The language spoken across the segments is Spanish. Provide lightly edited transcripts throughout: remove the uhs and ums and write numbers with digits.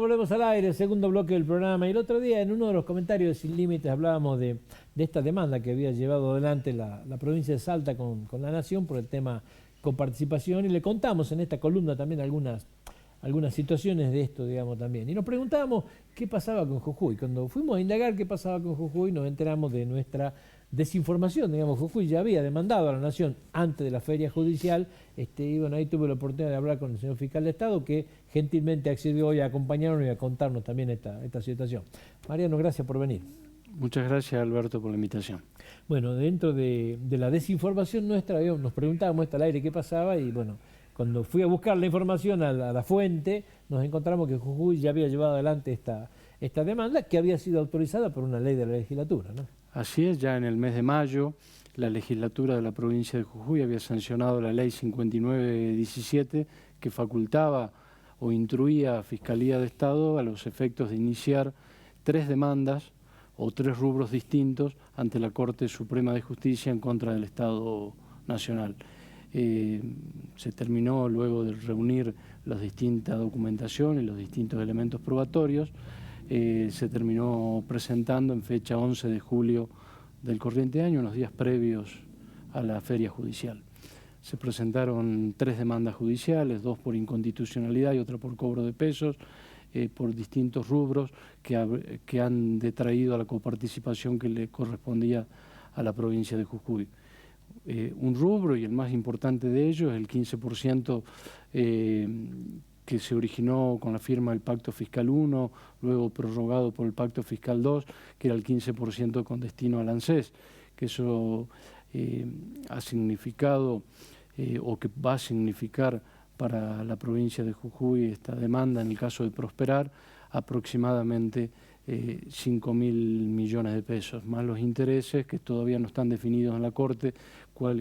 volvemos al aire, el segundo bloque del programa. Y el otro día, en uno de los comentarios de Sin Límites, hablábamos de esta demanda que había llevado adelante la provincia de Salta con la Nación por el tema coparticipación. Y le contamos en esta columna también algunas situaciones de esto, digamos, también. Y nos preguntábamos qué pasaba con Jujuy. Cuando fuimos a indagar qué pasaba con Jujuy, nos enteramos de nuestra desinformación. Digamos, Jujuy ya había demandado a la Nación antes de la feria judicial. Y bueno, ahí tuve la oportunidad de hablar con el señor fiscal de Estado, que gentilmente accedió hoy a acompañarnos y a contarnos también esta situación. Mariano, gracias por venir. Muchas gracias, Alberto, por la invitación. Bueno, dentro de la desinformación nuestra, nos preguntábamos al aire qué pasaba y bueno, cuando fui a buscar la información a la fuente, nos encontramos que Jujuy ya había llevado adelante esta demanda que había sido autorizada por una ley de la legislatura, ¿no? Así es, ya en el mes de mayo, la legislatura de la provincia de Jujuy había sancionado la ley 5917 que facultaba o instruía a Fiscalía de Estado a los efectos de iniciar 3 demandas o 3 rubros distintos ante la Corte Suprema de Justicia en contra del Estado Nacional. Se terminó luego de reunir la distinta documentación y los distintos elementos probatorios, se terminó presentando en fecha 11 de julio del corriente año, unos días previos a la feria judicial. Se presentaron 3 demandas judiciales, 2 por inconstitucionalidad y otra por cobro de pesos, por distintos rubros que han detraído a la coparticipación que le correspondía a la provincia de Jujuy. Un rubro, y el más importante de ellos, es el 15% que se originó con la firma del Pacto Fiscal 1, luego prorrogado por el Pacto Fiscal 2, que era el 15% con destino al ANSES, que eso ha significado o que va a significar para la provincia de Jujuy esta demanda, en el caso de prosperar, aproximadamente 5.000 millones de pesos, más los intereses que todavía no están definidos en la Corte,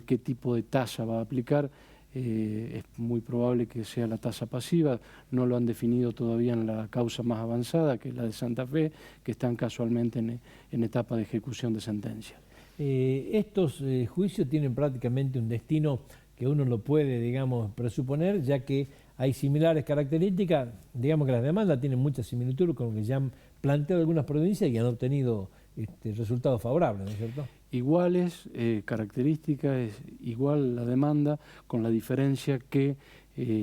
qué tipo de tasa va a aplicar. Es muy probable que sea la tasa pasiva, no lo han definido todavía en la causa más avanzada, que es la de Santa Fe, que están casualmente en etapa de ejecución de sentencia. Estos juicios tienen prácticamente un destino que uno lo puede, digamos, presuponer, ya que hay similares características. Digamos que las demandas tienen mucha similitud con lo que ya han planteado algunas provincias y han obtenido resultados favorables, ¿no es cierto? Iguales características, es igual la demanda, con la diferencia que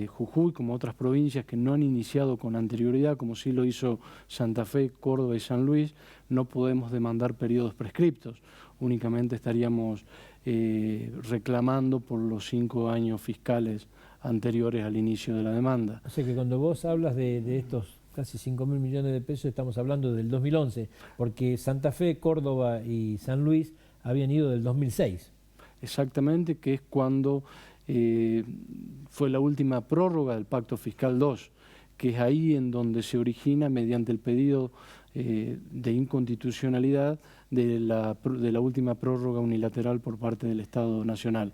Jujuy, como otras provincias que no han iniciado con anterioridad, como sí lo hizo Santa Fe, Córdoba y San Luis, no podemos demandar periodos prescriptos, únicamente estaríamos reclamando por los 5 años fiscales anteriores al inicio de la demanda. O sea que cuando vos hablas de estos casi 5.000 millones de pesos, estamos hablando del 2011, porque Santa Fe, Córdoba y San Luis habían ido del 2006. Exactamente, que es cuando fue la última prórroga del Pacto Fiscal 2, que es ahí en donde se origina, mediante el pedido de inconstitucionalidad, de la última prórroga unilateral por parte del Estado Nacional,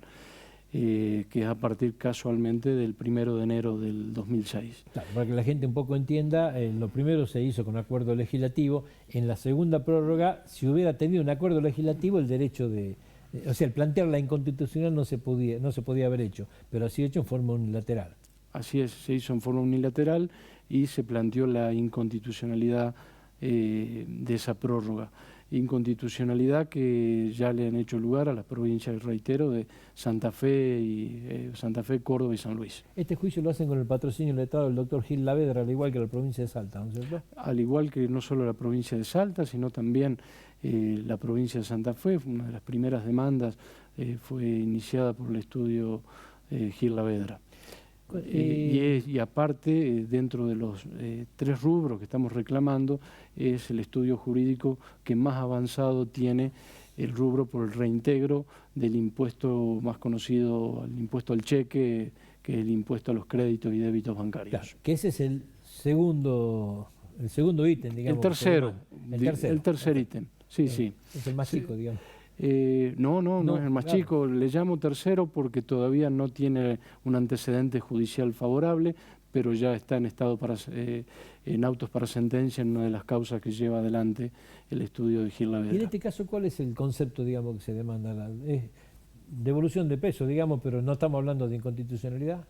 que es a partir casualmente del 1 de enero del 2006. Claro, para que la gente un poco entienda, lo primero se hizo con acuerdo legislativo, en la segunda prórroga, si hubiera tenido un acuerdo legislativo, el derecho o sea, el plantear la inconstitucional no se podía haber hecho, pero así hecho en forma unilateral. Así es, se hizo en forma unilateral y se planteó la inconstitucionalidad de esa prórroga. Inconstitucionalidad que ya le han hecho lugar a las provincias, reitero, de Santa Fe, Córdoba y San Luis. Este juicio lo hacen con el patrocinio letrado del doctor Gil Lavedra, al igual que la provincia de Salta, ¿no es cierto? Al igual que no solo la provincia de Salta, sino también la provincia de Santa Fe. Una de las primeras demandas fue iniciada por el estudio Gil Lavedra. Y aparte, dentro de los 3 rubros que estamos reclamando, es el estudio jurídico que más avanzado tiene el rubro por el reintegro del impuesto más conocido, el impuesto al cheque, que es el impuesto a los créditos y débitos bancarios. Claro, que ese es el segundo ítem, digamos. El tercer ítem, sí. Es el más chico, digamos. No es el más chico, le llamo tercero porque todavía no tiene un antecedente judicial favorable, pero ya está en estado en autos para sentencia en una de las causas que lleva adelante el estudio de Gil Lavedra. Y en este caso, ¿cuál es el concepto, digamos, que se demanda? Es devolución de peso, digamos, pero no estamos hablando de inconstitucionalidad.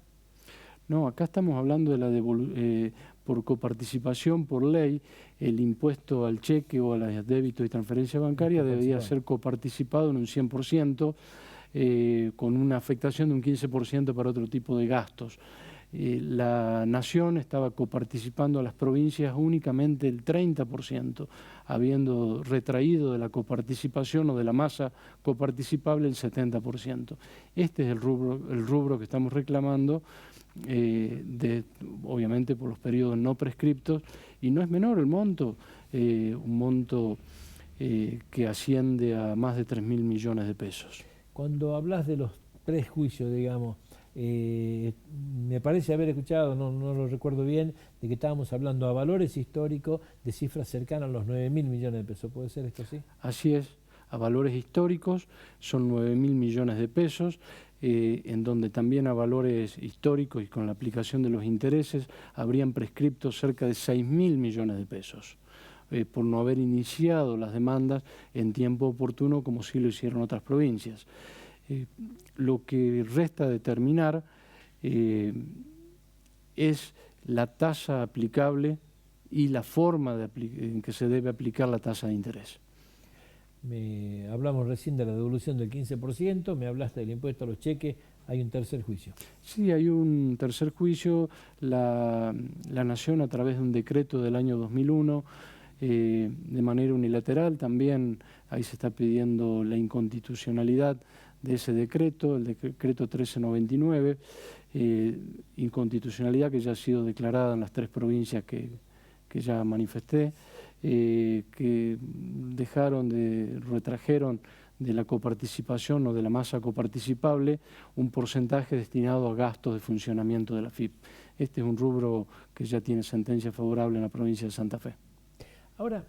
No, acá estamos hablando de por coparticipación, por ley, el impuesto al cheque o a los débitos y transferencia bancaria debería ser coparticipado en un 100%, con una afectación de un 15% para otro tipo de gastos. La Nación estaba coparticipando a las provincias únicamente el 30%, habiendo retraído de la coparticipación o de la masa coparticipable el 70%. Este es el rubro que estamos reclamando, obviamente por los periodos no prescriptos, y no es menor el monto, un monto que asciende a más de 3.000 millones de pesos. Cuando hablas de los prejuicios, digamos, me parece haber escuchado, no lo recuerdo bien, de que estábamos hablando a valores históricos de cifras cercanas a los 9.000 millones de pesos. ¿Puede ser esto así? Así es, a valores históricos son 9.000 millones de pesos, en donde también a valores históricos y con la aplicación de los intereses habrían prescripto cerca de 6.000 millones de pesos. Por no haber iniciado las demandas en tiempo oportuno como sí lo hicieron otras provincias. Lo que resta determinar es la tasa aplicable y la forma en que se debe aplicar la tasa de interés. Hablamos recién de la devolución del 15%, me hablaste del impuesto a los cheques, hay un tercer juicio. Sí, hay un tercer juicio. La Nación, a través de un decreto del año 2001, de manera unilateral, también ahí se está pidiendo la inconstitucionalidad de ese decreto, el decreto 1399, inconstitucionalidad que ya ha sido declarada en las 3 provincias que ya manifesté, que retrajeron de la coparticipación o de la masa coparticipable un porcentaje destinado a gastos de funcionamiento de la FIP. Este es un rubro que ya tiene sentencia favorable en la provincia de Santa Fe. Ahora,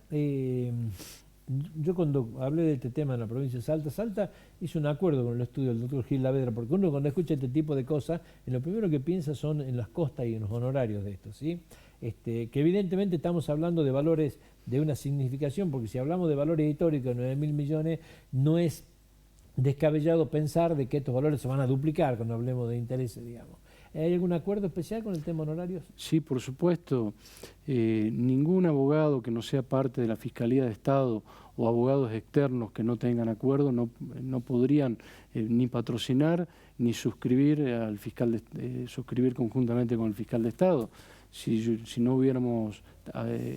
yo cuando hablé de este tema en la provincia de Salta hice un acuerdo con el estudio del doctor Gil Lavedra, porque uno cuando escucha este tipo de cosas, lo primero que piensa son en las costas y en los honorarios de esto, ¿sí? Que evidentemente estamos hablando de valores de una significación, porque si hablamos de valores históricos de 9.000 millones, no es descabellado pensar de que estos valores se van a duplicar cuando hablemos de intereses, digamos. ¿Hay algún acuerdo especial con el tema honorarios? Sí, por supuesto. Ningún abogado que no sea parte de la Fiscalía de Estado o abogados externos que no tengan acuerdo no podrían ni patrocinar ni suscribir al fiscal suscribir conjuntamente con el fiscal de Estado. Si no hubiéramos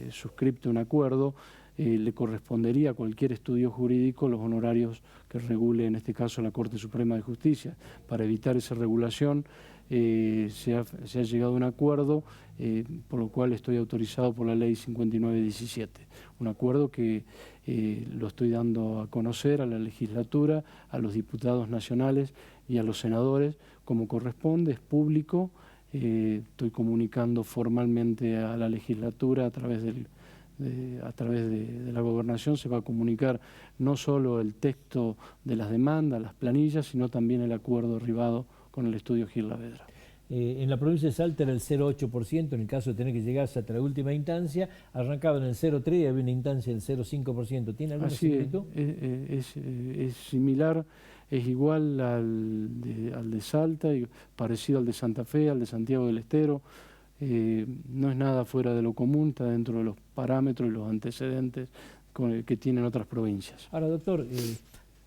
suscrito un acuerdo, le correspondería a cualquier estudio jurídico los honorarios que regule, en este caso, la Corte Suprema de Justicia. Para evitar esa regulación, se ha llegado a un acuerdo, por lo cual estoy autorizado por la Ley 5917. Un acuerdo que lo estoy dando a conocer a la legislatura, a los diputados nacionales y a los senadores, como corresponde, es público. Estoy comunicando formalmente a la legislatura a través de la gobernación. Se va a comunicar no solo el texto de las demandas, las planillas, sino también el acuerdo arribado con el estudio Gil Lavedra. En la provincia de Salta era el 0,8%, en el caso de tener que llegarse hasta la última instancia, arrancaba en el 0,3% y había una instancia del 0,5%. ¿Tiene alguna similitud? Es similar, es igual al de Salta, y parecido al de Santa Fe, al de Santiago del Estero. No es nada fuera de lo común, está dentro de los parámetros y los antecedentes que tienen otras provincias. Ahora, doctor,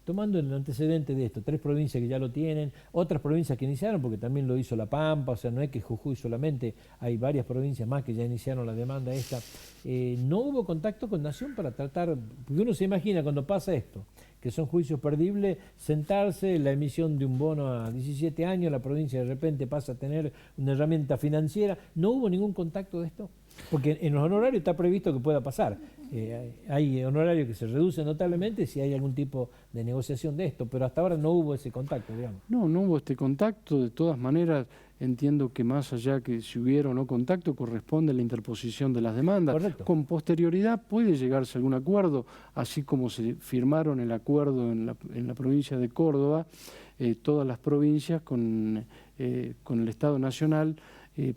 tomando el antecedente de esto, 3 provincias que ya lo tienen, otras provincias que iniciaron, porque también lo hizo La Pampa, o sea, no es que Jujuy solamente, hay varias provincias más que ya iniciaron la demanda esta. ¿No hubo contacto con Nación para tratar, porque uno se imagina cuando pasa esto, que son juicios perdibles, sentarse, la emisión de un bono a 17 años, la provincia de repente pasa a tener una herramienta financiera? ¿No hubo ningún contacto de esto? Porque en los honorarios está previsto que pueda pasar. Hay honorarios que se reducen notablemente si hay algún tipo de negociación de esto, pero hasta ahora no hubo ese contacto, digamos. No hubo este contacto. De todas maneras, entiendo que más allá que si hubiera o no contacto, corresponde la interposición de las demandas. Correcto. Con posterioridad puede llegarse a algún acuerdo, así como se firmaron el acuerdo en la provincia de Córdoba, todas las provincias con el Estado Nacional,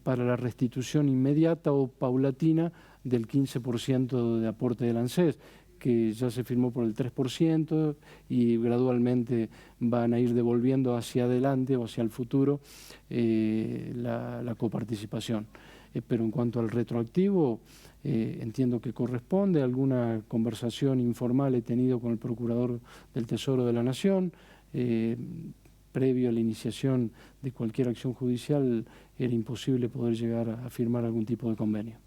para la restitución inmediata o paulatina del 15% de aporte del ANSES, que ya se firmó por el 3% y gradualmente van a ir devolviendo hacia adelante o hacia el futuro la coparticipación. Pero en cuanto al retroactivo, entiendo que corresponde. Alguna conversación informal he tenido con el Procurador del Tesoro de la Nación. Previo a la iniciación de cualquier acción judicial era imposible poder llegar a firmar algún tipo de convenio.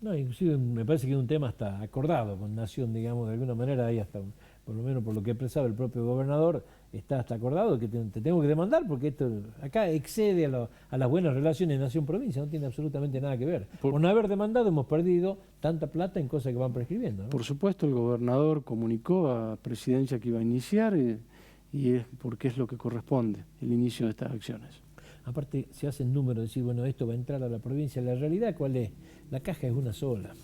No, inclusive me parece que es un tema hasta acordado con Nación, digamos, de alguna manera, ahí hasta, por lo menos por lo que expresaba el propio gobernador, está hasta acordado que te tengo que demandar porque esto acá excede a las buenas relaciones Nación-Provincia, no tiene absolutamente nada que ver. Por no haber demandado hemos perdido tanta plata en cosas que van prescribiendo, ¿no? Por supuesto, el gobernador comunicó a Presidencia que iba a iniciar y es porque es lo que corresponde, el inicio de estas acciones. Aparte, se hace el número de decir, bueno, esto va a entrar a la provincia. La realidad, ¿cuál es? La caja es una sola.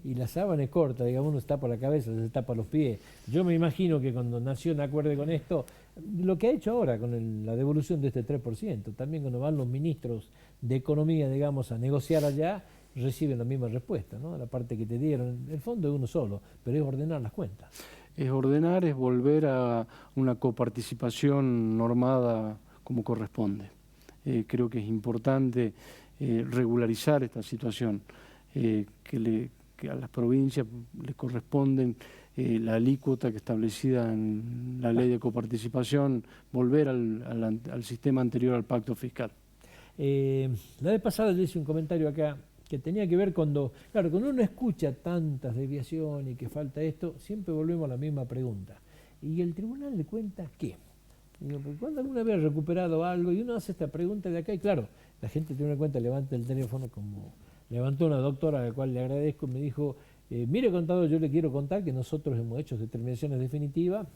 Y la sábana es corta, digamos, uno se tapa la cabeza, se tapa los pies. Yo me imagino que cuando Nación acuerde con esto, lo que ha hecho ahora con la devolución de este 3%, también cuando van los ministros de Economía, digamos, a negociar allá, reciben la misma respuesta, ¿no? La parte que te dieron, el fondo es uno solo, pero es ordenar las cuentas. Es ordenar, es volver a una coparticipación normada como corresponde. Creo que es importante regularizar esta situación, que a las provincias les corresponden la alícuota que establecida en la ley de coparticipación, volver al sistema anterior al pacto fiscal. La vez pasada yo hice un comentario acá que tenía que ver cuando uno escucha tantas desviaciones y que falta esto, siempre volvemos a la misma pregunta. ¿Y el Tribunal de Cuentas qué? Digo, ¿cuándo alguna vez ha recuperado algo? Y uno hace esta pregunta de acá y claro, la gente tiene una cuenta, levanta el teléfono como levantó una doctora a la cual le agradezco, me dijo, mire contador, yo le quiero contar que nosotros hemos hecho determinaciones definitivas,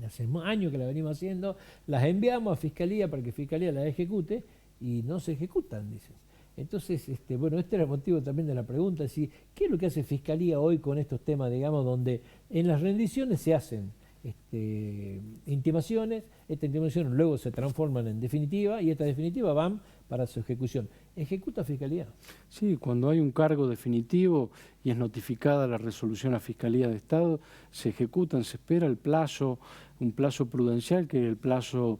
hace años que las venimos haciendo, las enviamos a Fiscalía para que Fiscalía las ejecute y no se ejecutan, dicen. Entonces, bueno, este era el motivo también de la pregunta, ¿sí? ¿Qué es lo que hace Fiscalía hoy con estos temas, digamos, donde en las rendiciones se hacen intimaciones, estas intimaciones luego se transforman en definitiva y estas definitivas van para su ejecución? ¿Ejecuta Fiscalía? Sí, cuando hay un cargo definitivo y es notificada la resolución a Fiscalía de Estado, se ejecutan, se espera el plazo, un plazo prudencial, que es el plazo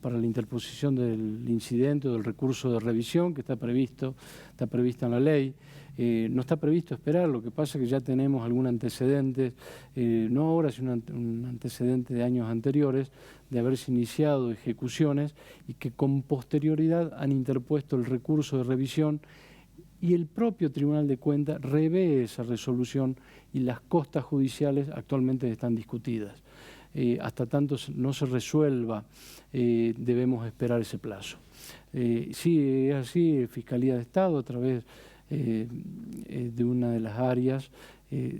para la interposición del incidente o del recurso de revisión que está prevista en la ley. No está previsto esperar, lo que pasa es que ya tenemos algún antecedente, no ahora, sino un antecedente de años anteriores, de haberse iniciado ejecuciones y que con posterioridad han interpuesto el recurso de revisión y el propio Tribunal de Cuentas revé esa resolución y las costas judiciales actualmente están discutidas. Hasta tanto no se resuelva, debemos esperar ese plazo. Sí, es así, Fiscalía de Estado a través de una de las áreas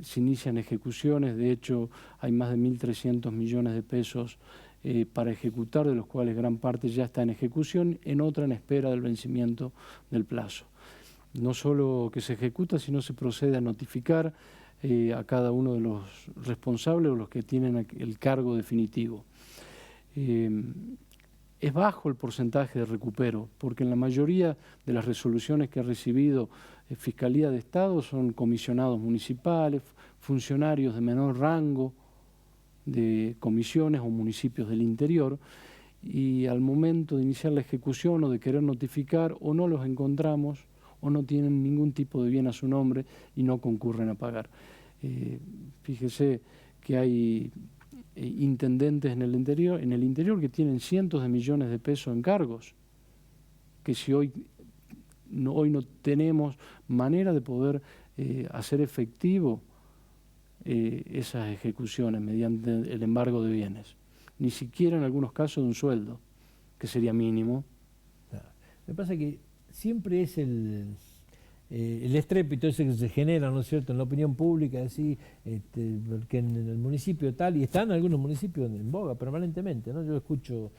se inician ejecuciones, de hecho hay más de 1.300 millones de pesos para ejecutar, de los cuales gran parte ya está en ejecución, en otra en espera del vencimiento del plazo. No solo que se ejecuta, sino se procede a notificar a cada uno de los responsables o los que tienen el cargo definitivo. Es bajo el porcentaje de recupero, porque en la mayoría de las resoluciones que ha recibido Fiscalía de Estado son comisionados municipales, funcionarios de menor rango de comisiones o municipios del interior, y al momento de iniciar la ejecución o de querer notificar, o no los encontramos o no tienen ningún tipo de bien a su nombre y no concurren a pagar. Fíjese que hay intendentes en el interior que tienen cientos de millones de pesos en cargos, que si hoy no tenemos manera de poder hacer efectivo esas ejecuciones mediante el embargo de bienes, ni siquiera en algunos casos de un sueldo, que sería mínimo. Me pasa que siempre es el estrépito ese que se genera, ¿no es cierto?, en la opinión pública, así, porque en el municipio tal, y están algunos municipios en boga permanentemente, ¿no? Yo escucho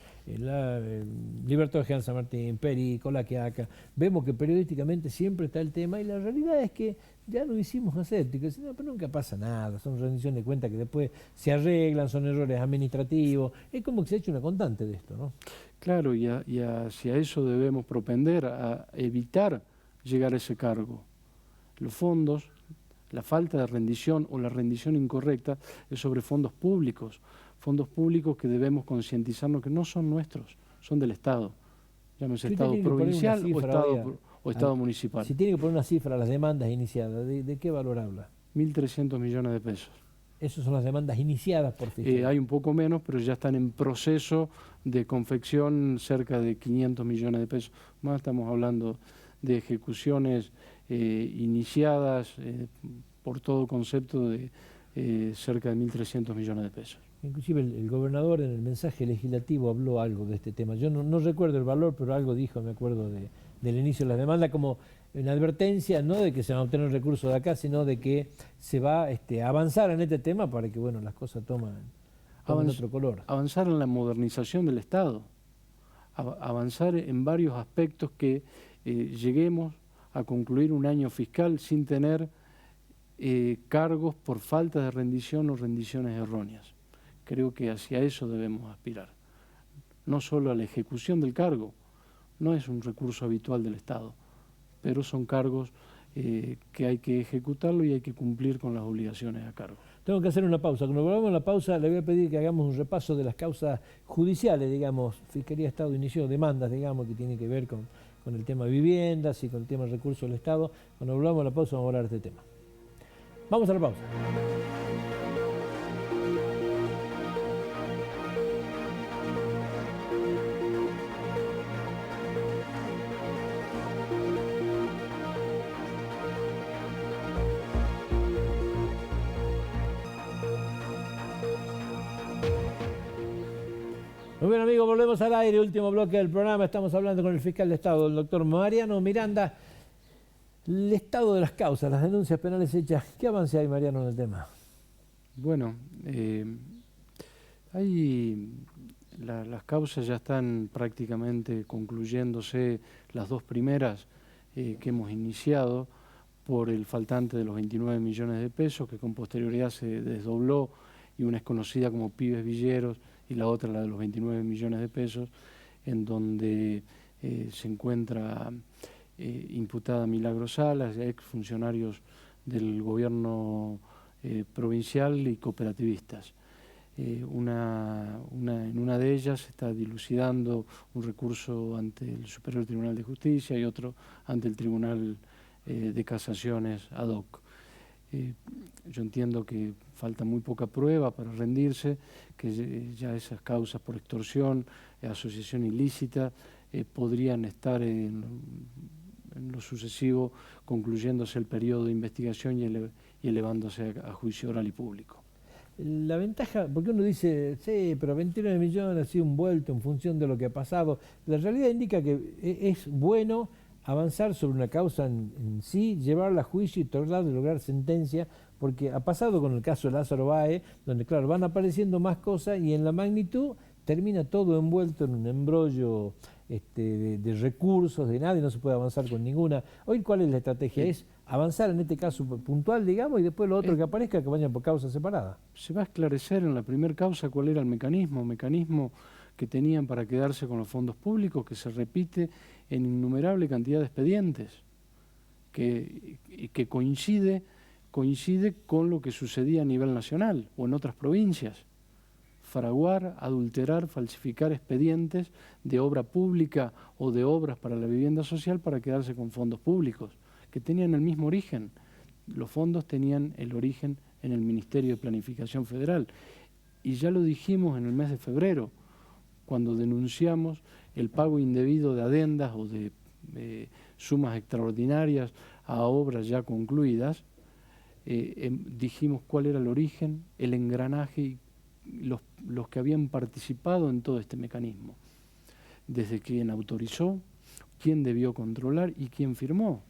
Libertad de San Martín, Peri, Colaquiaca, vemos que periodísticamente siempre está el tema, y la realidad es que ya lo hicimos asépticos, no, pero nunca pasa nada, son rendiciones de cuentas que después se arreglan, son errores administrativos, es como que se ha hecho una constante de esto, ¿no? Claro, y hacia eso debemos propender, a evitar llegar a ese cargo. Los fondos La falta de rendición o la rendición incorrecta es sobre fondos públicos que debemos concientizarnos que no son nuestros, son del Estado. Llámese Estado provincial o Estado municipal. Si tiene que poner una cifra a las demandas iniciadas, ¿de qué valor habla? 1.300 millones de pesos. Esas son las demandas iniciadas por Fiscalía. Hay un poco menos, pero ya están en proceso de confección cerca de 500 millones de pesos. Más estamos hablando de ejecuciones iniciadas por todo concepto de cerca de 1.300 millones de pesos. Inclusive el gobernador en el mensaje legislativo habló algo de este tema. Yo no recuerdo el valor, pero algo dijo, me acuerdo, del inicio de la demanda, como una advertencia, no de que se van a obtener recursos de acá, sino de que se va a avanzar en este tema para que las cosas tomen otro color. Avanzar en la modernización del Estado, avanzar en varios aspectos que lleguemos a concluir un año fiscal sin tener cargos por falta de rendición o rendiciones erróneas. Creo que hacia eso debemos aspirar. No solo a la ejecución del cargo, no es un recurso habitual del Estado, pero son cargos que hay que ejecutarlo y hay que cumplir con las obligaciones a cargo. Tengo que hacer una pausa. Cuando volvamos a la pausa, le voy a pedir que hagamos un repaso de las causas judiciales, digamos. Fiscalía de Estado inició demandas, digamos, que tienen que ver con el tema viviendas y con el tema recursos del Estado. Cuando volvamos a la pausa vamos a hablar de este tema. Vamos a la pausa. Muy bien, amigos, volvemos al aire, último bloque del programa. Estamos hablando con el fiscal de Estado, el doctor Mariano Miranda. El estado de las causas, las denuncias penales hechas. ¿Qué avance hay, Mariano, en el tema? Bueno, las causas ya están prácticamente concluyéndose, las dos primeras que hemos iniciado por el faltante de los 29 millones de pesos, que con posterioridad se desdobló, y una es conocida como Pibes Villeros, y la otra la de los 29 millones de pesos, en donde se encuentra imputada Milagro Salas, ex funcionarios del gobierno provincial y cooperativistas. En una de ellas se está dilucidando un recurso ante el Superior Tribunal de Justicia y otro ante el Tribunal de Casaciones ad hoc. Yo entiendo que falta muy poca prueba para rendirse, que ya esas causas por extorsión, asociación ilícita, podrían estar en lo sucesivo concluyéndose el periodo de investigación y elevándose a juicio oral y público. La ventaja, porque uno dice, sí, pero 29 millones ha sido un vuelto en función de lo que ha pasado. La realidad indica que es bueno avanzar sobre una causa en sí, llevarla a juicio y tratar de lograr sentencia, porque ha pasado con el caso de Lázaro Báez, donde claro, van apareciendo más cosas y en la magnitud termina todo envuelto en un embrollo de recursos, de nada, y no se puede avanzar con ninguna. Hoy, ¿cuál es la estrategia? Es avanzar en este caso puntual, digamos, y después lo otro que aparezca, que vayan por causas separadas. Se va a esclarecer en la primera causa cuál era el mecanismo que tenían para quedarse con los fondos públicos, que se repite en innumerable cantidad de expedientes, que coincide con lo que sucedía a nivel nacional o en otras provincias. Fraguar, adulterar, falsificar expedientes de obra pública o de obras para la vivienda social para quedarse con fondos públicos, que tenían el mismo origen. Los fondos tenían el origen en el Ministerio de Planificación Federal. Y ya lo dijimos en el mes de febrero, cuando denunciamos el pago indebido de adendas o de sumas extraordinarias a obras ya concluidas. Dijimos cuál era el origen, el engranaje y los que habían participado en todo este mecanismo, desde quien autorizó, quién debió controlar y quién firmó,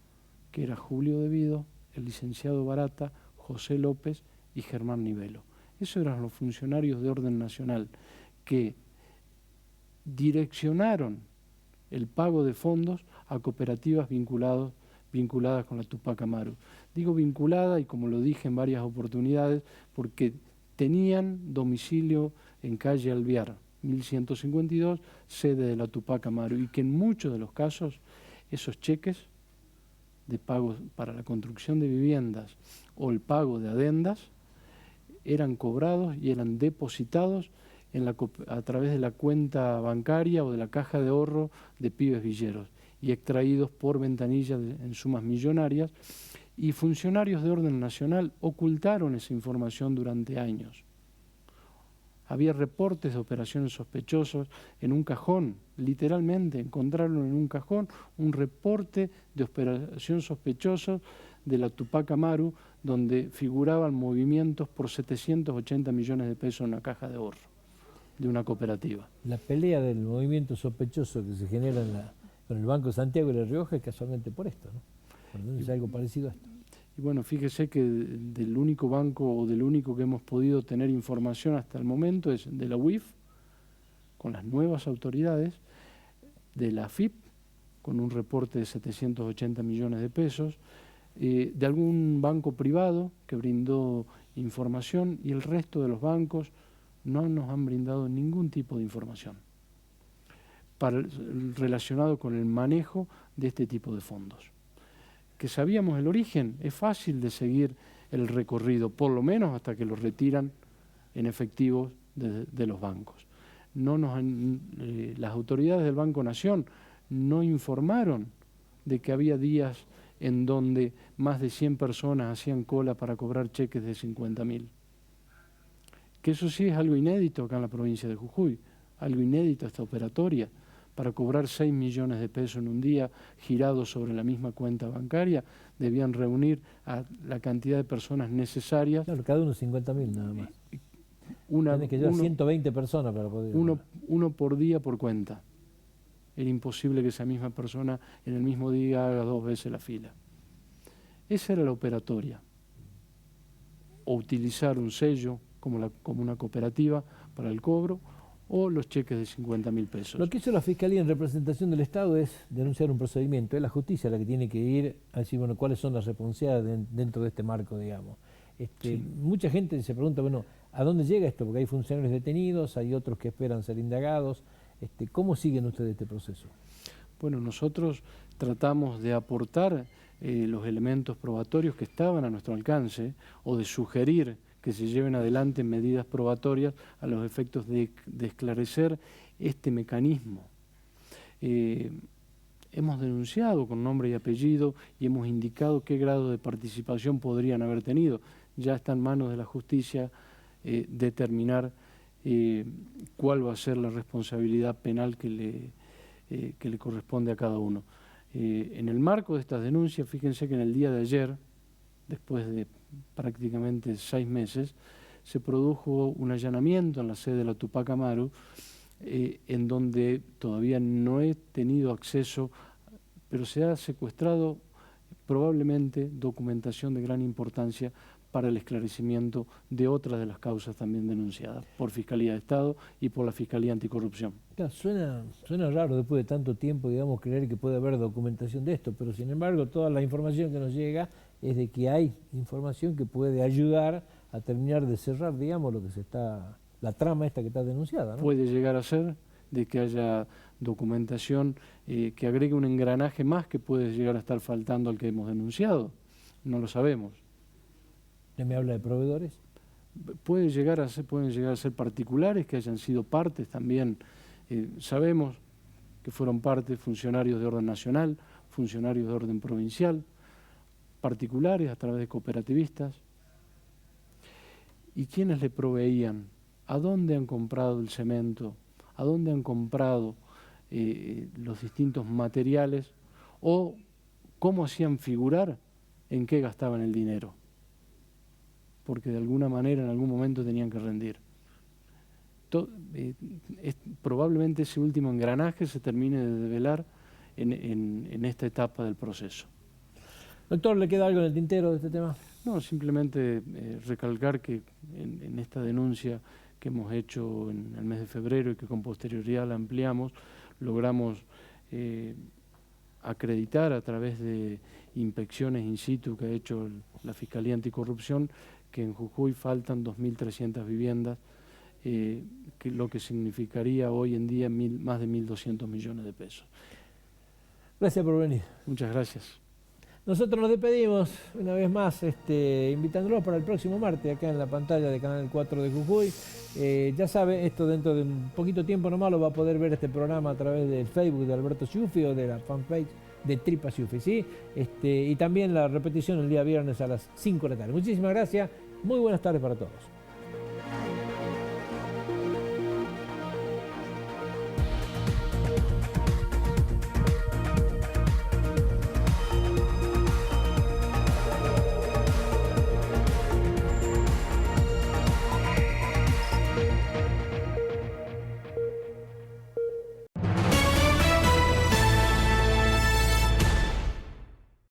que era Julio Devido, el licenciado Barata, José López y Germán Nivelo. Esos eran los funcionarios de orden nacional que direccionaron el pago de fondos a cooperativas vinculadas con la Tupac Amaru. Digo vinculada, y como lo dije en varias oportunidades, porque tenían domicilio en calle Alvear, 1152, sede de la Tupac Amaru, y que en muchos de los casos esos cheques de pagos para la construcción de viviendas o el pago de adendas eran cobrados y eran depositados a través de la cuenta bancaria o de la caja de ahorro de Pibes Villeros y extraídos por ventanillas en sumas millonarias, y funcionarios de orden nacional ocultaron esa información durante años. Había reportes de operaciones sospechosas en un cajón, literalmente encontraron en un cajón un reporte de operación sospechosa de la Tupac Amaru, donde figuraban movimientos por 780 millones de pesos en una caja de ahorro de una cooperativa. La pelea del movimiento sospechoso que se genera con el Banco Santiago de La Rioja es casualmente por esto, ¿no? Entonces, algo parecido a esto. Y bueno, fíjese que del único banco o del único que hemos podido tener información hasta el momento es de la UIF, con las nuevas autoridades, de la AFIP, con un reporte de 780 millones de pesos, de algún banco privado que brindó información, y el resto de los bancos no nos han brindado ningún tipo de información relacionado con el manejo de este tipo de fondos. Que sabíamos el origen, es fácil de seguir el recorrido, por lo menos hasta que lo retiran en efectivo de los bancos. Las autoridades del Banco Nación no informaron de que había días en donde más de 100 personas hacían cola para cobrar cheques de 50.000. Que eso sí es algo inédito acá en la provincia de Jujuy, algo inédito esta operatoria, para cobrar 6 millones de pesos en un día girados sobre la misma cuenta bancaria, debían reunir a la cantidad de personas necesarias. Claro, cada uno 50.000 nada más. Tiene que llevar 120 personas para poder... Uno por día por cuenta. Era imposible que esa misma persona en el mismo día haga 2 veces la fila. Esa era la operatoria. O utilizar un sello como una cooperativa para el cobro, o los cheques de 50.000 pesos. Lo que hizo la Fiscalía en representación del Estado es denunciar un procedimiento. Es la justicia la que tiene que ir a decir, bueno, cuáles son las responsabilidades dentro de este marco, digamos. Sí. Mucha gente se pregunta, bueno, ¿a dónde llega esto? Porque hay funcionarios detenidos, hay otros que esperan ser indagados. ¿Cómo siguen ustedes este proceso? Bueno, nosotros tratamos de aportar los elementos probatorios que estaban a nuestro alcance, o de sugerir que se lleven adelante medidas probatorias a los efectos de esclarecer este mecanismo. Hemos denunciado con nombre y apellido y hemos indicado qué grado de participación podrían haber tenido. Ya está en manos de la justicia determinar cuál va a ser la responsabilidad penal que le corresponde a cada uno. En el marco de estas denuncias, fíjense que en el día de ayer, después de prácticamente 6 meses, se produjo un allanamiento en la sede de la Tupac Amaru, en donde todavía no he tenido acceso, pero se ha secuestrado probablemente documentación de gran importancia para el esclarecimiento de otras de las causas también denunciadas por Fiscalía de Estado y por la Fiscalía Anticorrupción. Claro, suena raro después de tanto tiempo, digamos, creer que puede haber documentación de esto, pero sin embargo toda la información que nos llega es de que hay información que puede ayudar a terminar de cerrar, digamos, la trama esta que está denunciada, ¿no? Puede llegar a ser de que haya documentación que agregue un engranaje más que puede llegar a estar faltando al que hemos denunciado. No lo sabemos. ¿Usted me habla de proveedores? Pueden llegar a ser particulares que hayan sido partes también. Sabemos que fueron partes funcionarios de orden nacional, funcionarios de orden provincial, particulares a través de cooperativistas. ¿Y quiénes le proveían? ¿A dónde han comprado el cemento? ¿A dónde han comprado los distintos materiales? ¿O cómo hacían figurar en qué gastaban el dinero? Porque de alguna manera en algún momento tenían que rendir. Probablemente ese último engranaje se termine de develar en esta etapa del proceso. Doctor, ¿le queda algo en el tintero de este tema? No, simplemente recalcar que en esta denuncia que hemos hecho en el mes de febrero y que con posterioridad la ampliamos, logramos acreditar a través de inspecciones in situ que ha hecho la Fiscalía Anticorrupción que en Jujuy faltan 2.300 viviendas, lo que significaría hoy en día más de 1.200 millones de pesos. Gracias por venir. Muchas gracias. Nosotros nos despedimos una vez más, invitándolos para el próximo martes acá en la pantalla de Canal 4 de Jujuy. Ya sabe, esto dentro de un poquito tiempo nomás lo va a poder ver este programa a través del Facebook de Alberto Schiuffi o de la fanpage de Tripa Schiuffi, ¿sí? Y también la repetición el día viernes a las 5 de la tarde. Muchísimas gracias, muy buenas tardes para todos.